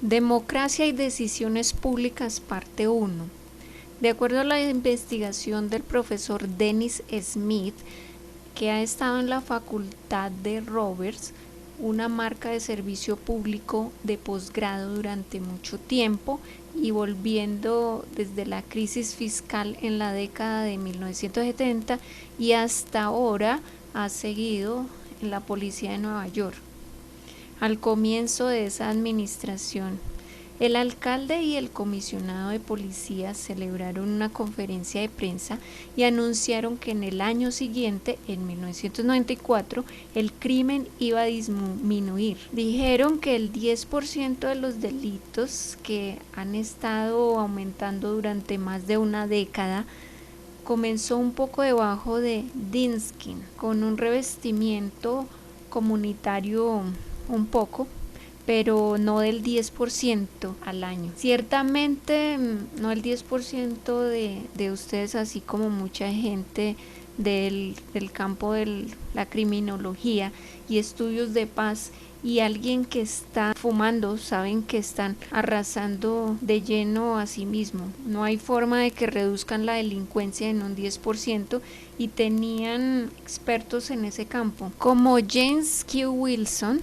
Democracia y decisiones públicas, parte 1. De acuerdo a la investigación del profesor Dennis Smith, que ha estado en la facultad de Roberts, una marca de servicio público de posgrado durante mucho tiempo, y volviendo desde la crisis fiscal en la década de 1970 y hasta ahora ha seguido en la policía de Nueva York. Al comienzo de esa administración, el alcalde y el comisionado de policía celebraron una conferencia de prensa y anunciaron que en el año siguiente, en 1994, el crimen iba a disminuir. Dijeron que el 10% de los delitos que han estado aumentando durante más de una década comenzó un poco debajo de Dinskin, con un revestimiento comunitario un poco, pero no del 10% al año. Ciertamente no el 10% de ustedes, así como mucha gente del campo de la criminología y estudios de paz, y alguien que está fumando, saben que están arrasando de lleno a sí mismo. No hay forma de que reduzcan la delincuencia en un 10%, y tenían expertos en ese campo, como James Q. Wilson,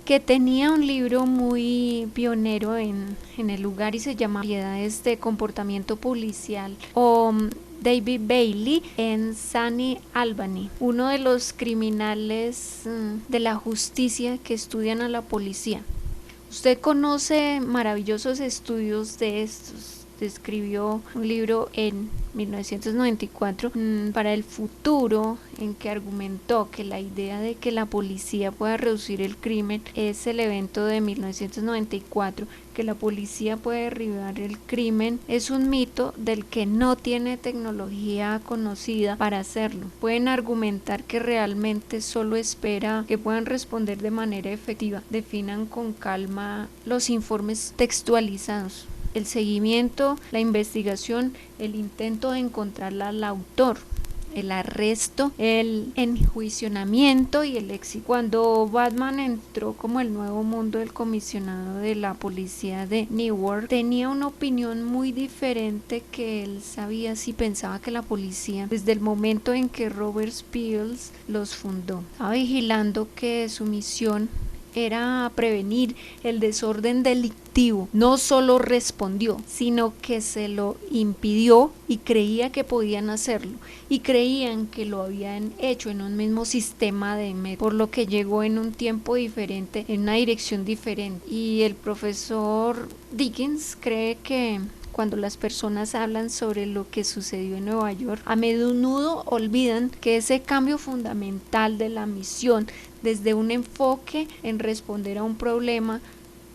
que tenía un libro muy pionero en el lugar y se llama Variedades de comportamiento policial, o David Bailey en Sunny Albany, uno de los criminales de la justicia que estudian a la policía. Usted conoce maravillosos estudios de estos. Escribió un libro en 1994 para el futuro, en que argumentó que la idea de que la policía pueda reducir el crimen es el evento de 1994, que la policía puede derribar el crimen es un mito del que no tiene tecnología conocida para hacerlo. Pueden argumentar que realmente solo espera que puedan responder de manera efectiva. Definan con calma los informes textualizados, el seguimiento, la investigación, el intento de encontrar al autor, el arresto, el enjuiciamiento y el éxito. Cuando Batman entró como el nuevo mundo del comisionado de la policía de Newark, tenía una opinión muy diferente que él sabía si pensaba que la policía, desde el momento en que Robert Peels los fundó, estaba vigilando que su misión era prevenir el desorden delictivo. No solo respondió, sino que se lo impidió, y creía que podían hacerlo, y creían que lo habían hecho en un mismo sistema de métodos, por lo que llegó en un tiempo diferente, en una dirección diferente. Y el profesor Dickens cree que cuando las personas hablan sobre lo que sucedió en Nueva York, a menudo olvidan que ese cambio fundamental de la misión, desde un enfoque en responder a un problema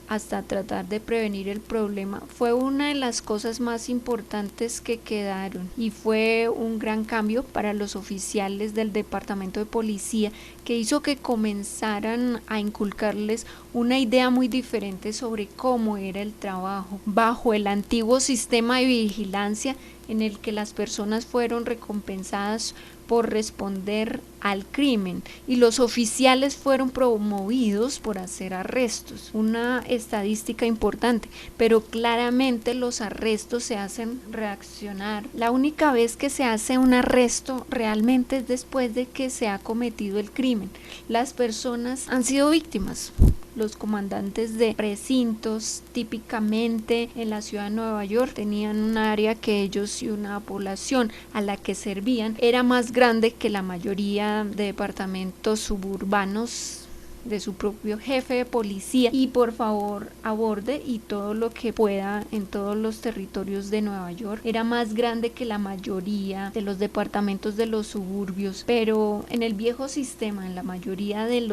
hasta tratar de prevenir el problema, fue una de las cosas más importantes que quedaron, y fue un gran cambio para los oficiales del departamento de policía, que hizo que comenzaran a inculcarles una idea muy diferente sobre cómo era el trabajo bajo el antiguo sistema de vigilancia, en el que las personas fueron recompensadas por responder al crimen y los oficiales fueron promovidos por hacer arrestos. Una estadística importante, pero claramente los arrestos se hacen reaccionar. La única vez que se hace un arresto realmente es después de que se ha cometido el crimen. Las personas han sido víctimas. Los comandantes de precintos, típicamente en la ciudad de Nueva York, tenían un área que ellos, y una población a la que servían era más grande que la mayoría de departamentos suburbanos de su propio jefe de policía. Y por favor, aborde y todo lo que pueda en todos los territorios de Nueva York. Era más grande que la mayoría de los departamentos de los suburbios, pero en el viejo sistema, en la mayoría del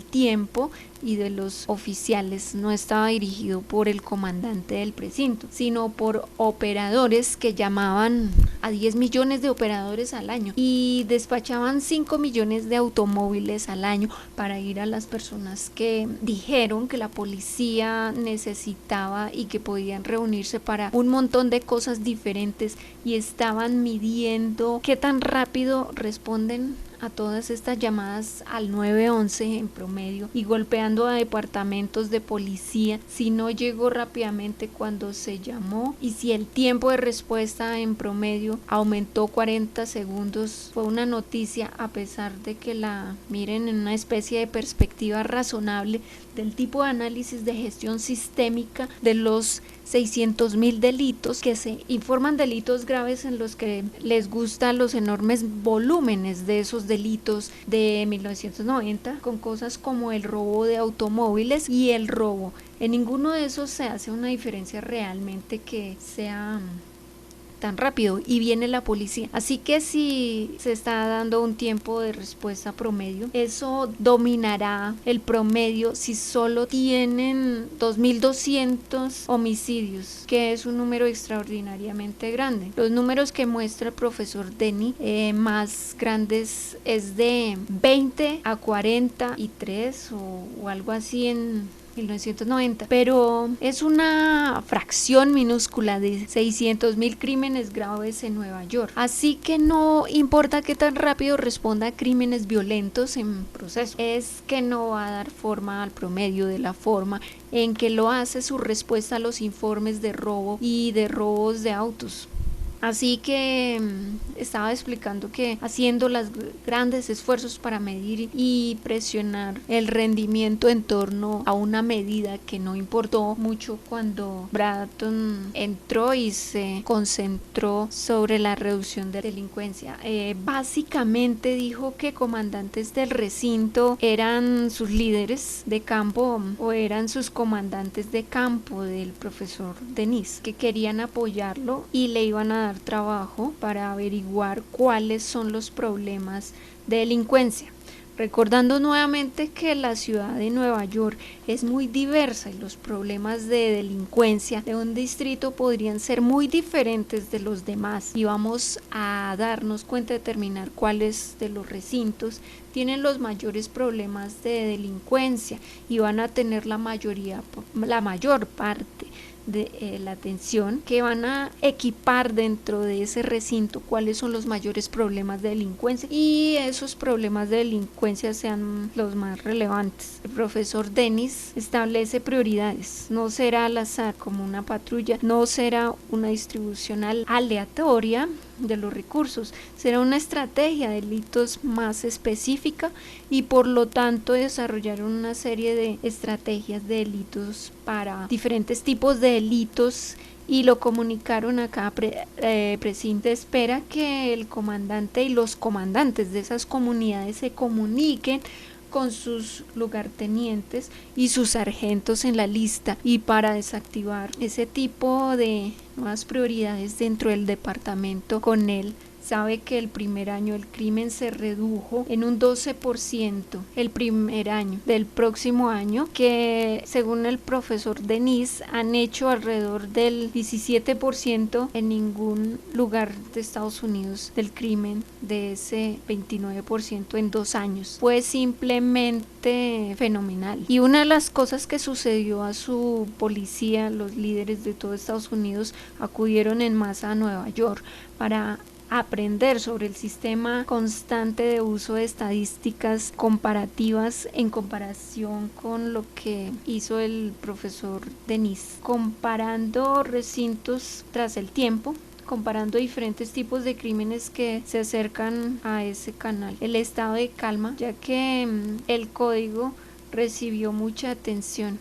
tiempo y de los oficiales, no estaba dirigido por el comandante del precinto, sino por operadores que llamaban a 10 millones de operadores al año y despachaban 5 millones de automóviles al año para ir a las personas que dijeron que la policía necesitaba y que podían reunirse para un montón de cosas diferentes, y estaban midiendo qué tan rápido responden a todas estas llamadas al 911 en promedio y golpeando a departamentos de policía si no llegó rápidamente cuando se llamó, y si el tiempo de respuesta en promedio aumentó 40 segundos. Fue una noticia, a pesar de que la miren en una especie de perspectiva razonable del tipo de análisis de gestión sistémica de los 600.000 delitos que se informan, delitos graves en los que les gustan los enormes volúmenes de esos delitos de 1990, con cosas como el robo de automóviles y el robo. En ninguno de esos se hace una diferencia realmente que sea tan rápido, y viene la policía. Así que si se está dando un tiempo de respuesta promedio, eso dominará el promedio si solo tienen 2.200 homicidios, que es un número extraordinariamente grande. Los números que muestra el profesor Denis más grandes es de 20 a 43 o algo así en 1990, pero es una fracción minúscula de 600.000 crímenes graves en Nueva York. Así que no importa qué tan rápido responda a crímenes violentos en proceso, es que no va a dar forma al promedio de la forma en que lo hace su respuesta a los informes de robo y de robos de autos. Así que estaba explicando que haciendo los grandes esfuerzos para medir y presionar el rendimiento en torno a una medida que no importó mucho cuando Bratton entró y se concentró sobre la reducción de delincuencia. Básicamente dijo que comandantes del recinto eran sus líderes de campo o eran sus comandantes de campo del profesor Denis, que querían apoyarlo y le iban a dar trabajo para averiguar cuáles son los problemas de delincuencia. Recordando nuevamente que la ciudad de Nueva York es muy diversa y los problemas de delincuencia de un distrito podrían ser muy diferentes de los demás, y vamos a darnos cuenta de determinar cuáles de los recintos tienen los mayores problemas de delincuencia y van a tener la mayor parte de la atención que van a equipar dentro de ese recinto, cuáles son los mayores problemas de delincuencia, y esos problemas de delincuencia sean los más relevantes. El profesor Denis establece prioridades, no será al azar como una patrulla, no será una distribución aleatoria de los recursos, será una estrategia de delitos más específica, y por lo tanto desarrollaron una serie de estrategias de delitos para diferentes tipos de delitos y lo comunicaron a cada precinto. Espera que el comandante y los comandantes de esas comunidades se comuniquen con sus lugartenientes y sus sargentos en la lista, y para desactivar ese tipo de nuevas prioridades dentro del departamento con él. Sabe que el primer año el crimen se redujo en un 12% el primer año. Del próximo año, que según el profesor Denis han hecho alrededor del 17% en ningún lugar de Estados Unidos del crimen, de ese 29% en 2 años. Fue simplemente fenomenal. Y una de las cosas que sucedió a su policía, los líderes de todo Estados Unidos acudieron en masa a Nueva York para aprender sobre el sistema constante de uso de estadísticas comparativas en comparación con lo que hizo el profesor Denis, comparando recintos tras el tiempo, comparando diferentes tipos de crímenes que se acercan a ese canal. El estado de calma, ya que el código recibió mucha atención.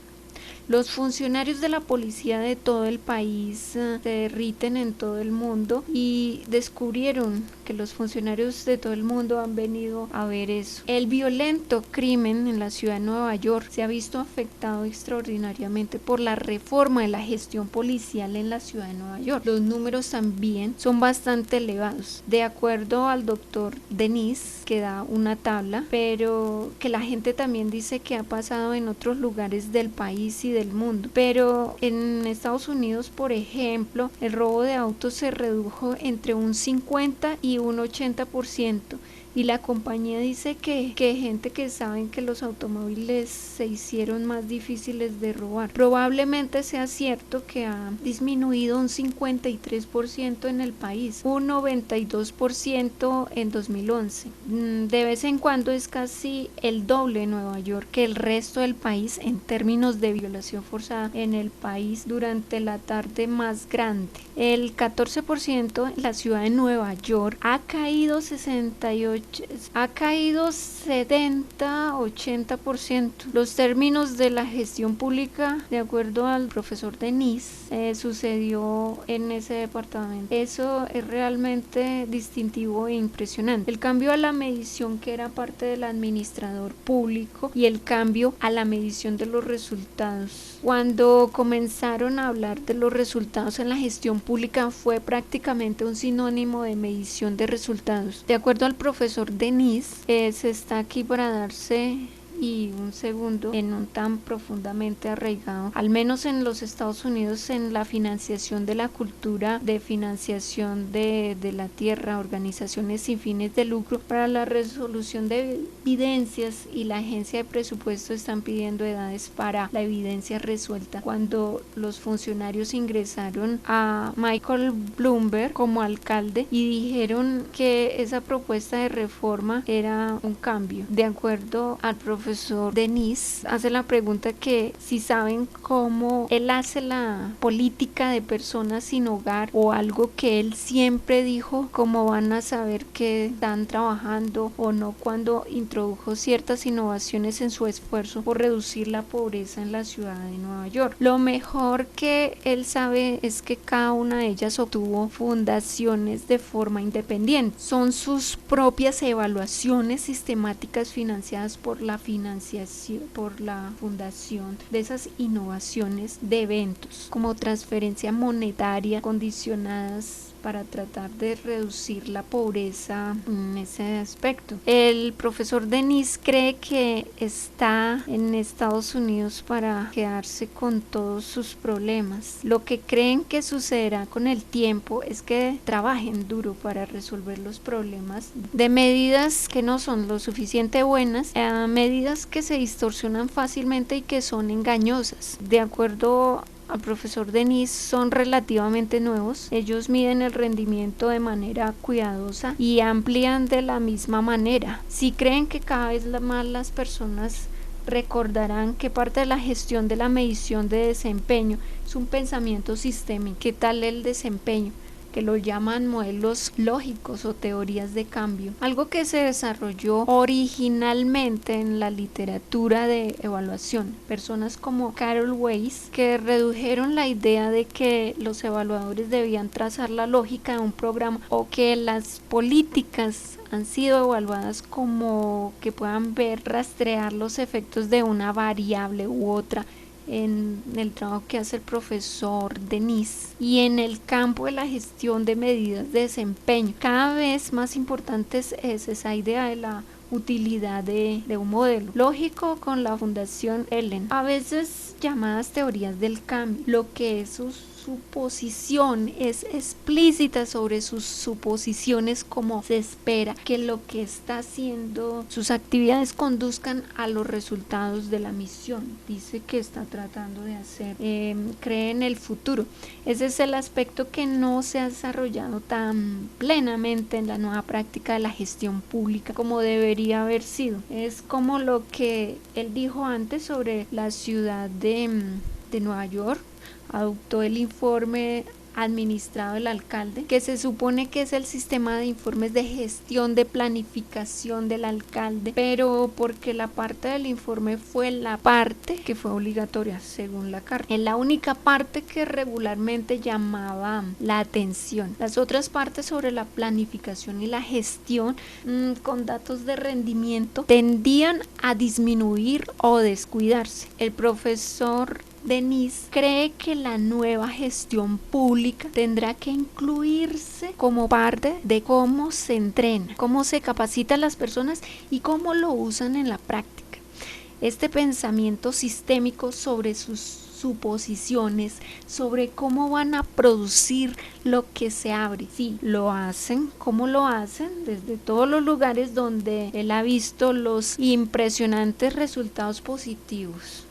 Los funcionarios de la policía de todo el país se derriten en todo el mundo, y descubrieron que los funcionarios de todo el mundo han venido a ver eso. El violento crimen en la ciudad de Nueva York se ha visto afectado extraordinariamente por la reforma de la gestión policial en la ciudad de Nueva York. Los números también son bastante elevados. De acuerdo al doctor Denis, que da una tabla, pero que la gente también dice que ha pasado en otros lugares del país y del mundo. Pero en Estados Unidos, por ejemplo, el robo de autos se redujo entre un 50 y un 80%, Y la compañía dice que gente que saben que los automóviles se hicieron más difíciles de robar. Probablemente sea cierto que ha disminuido un 53% en el país, un 92% en 2011. De vez en cuando es casi el doble en Nueva York que el resto del país en términos de violación forzada en el país durante la tarde más grande. El 14% en la ciudad de Nueva York ha caído 70-80%. Los términos de la gestión pública, de acuerdo al profesor Denis, sucedió en ese departamento. Eso es realmente distintivo e impresionante. El cambio a la medición, que era parte del administrador público, y el cambio a la medición de los resultados. Cuando comenzaron a hablar de los resultados en la gestión pública, fue prácticamente un sinónimo de medición de resultados. De acuerdo al profesor Denis, se está aquí para darse y un segundo en un tan profundamente arraigado, al menos en los Estados Unidos, en la financiación de la cultura de financiación de la tierra, organizaciones sin fines de lucro para la resolución de evidencias, y la agencia de presupuesto están pidiendo edades para la evidencia resuelta. Cuando los funcionarios ingresaron a Michael Bloomberg como alcalde y dijeron que esa propuesta de reforma era un cambio. De acuerdo al profesor Denis, hace la pregunta que si saben cómo él hace la política de personas sin hogar, o algo que él siempre dijo, cómo van a saber que están trabajando o no cuando introdujo ciertas innovaciones en su esfuerzo por reducir la pobreza en la ciudad de Nueva York. Lo mejor que él sabe es que cada una de ellas obtuvo fundaciones de forma independiente. Son sus propias evaluaciones sistemáticas financiadas por la fundación de esas innovaciones de eventos como transferencia monetaria condicionadas para tratar de reducir la pobreza en ese aspecto. El profesor Denis cree que está en Estados Unidos para quedarse con todos sus problemas. Lo que creen que sucederá con el tiempo es que trabajen duro para resolver los problemas de medidas que no son lo suficiente buenas, a medidas que se distorsionan fácilmente y que son engañosas. De acuerdo al profesor Denis, son relativamente nuevos. Ellos miden el rendimiento de manera cuidadosa y amplían de la misma manera. Si creen que cada vez más las personas recordarán que parte de la gestión de la medición de desempeño es un pensamiento sistémico. ¿Qué tal el desempeño? Que lo llaman modelos lógicos o teorías de cambio, algo que se desarrolló originalmente en la literatura de evaluación. Personas como Carol Weiss, que redujeron la idea de que los evaluadores debían trazar la lógica de un programa, o que las políticas han sido evaluadas como que puedan rastrear los efectos de una variable u otra, en el trabajo que hace el profesor Denis. Y en el campo de la gestión de medidas de desempeño, cada vez más importante es esa idea de la utilidad de un modelo lógico con la fundación Ellen, a veces llamadas teorías del cambio. Lo que es su posición es explícita sobre sus suposiciones, como se espera que lo que está haciendo, sus actividades conduzcan a los resultados de la misión. Dice que está tratando de hacer, cree en el futuro. Ese es el aspecto que no se ha desarrollado tan plenamente en la nueva práctica de la gestión pública como debería haber sido. Es como lo que él dijo antes sobre la ciudad de Nueva York. Adoptó el informe administrado del alcalde, que se supone que es el sistema de informes de gestión de planificación del alcalde, pero porque la parte del informe fue la parte que fue obligatoria según la carta, es la única parte que regularmente llamaba la atención. Las otras partes sobre la planificación y la gestión con datos de rendimiento tendían a disminuir o descuidarse. El profesor Denis cree que la nueva gestión pública tendrá que incluirse como parte de cómo se entrena, cómo se capacita a las personas y cómo lo usan en la práctica. Este pensamiento sistémico sobre sus suposiciones sobre cómo van a producir lo que se abre. Sí, lo hacen. ¿Cómo lo hacen? Desde todos los lugares donde él ha visto los impresionantes resultados positivos.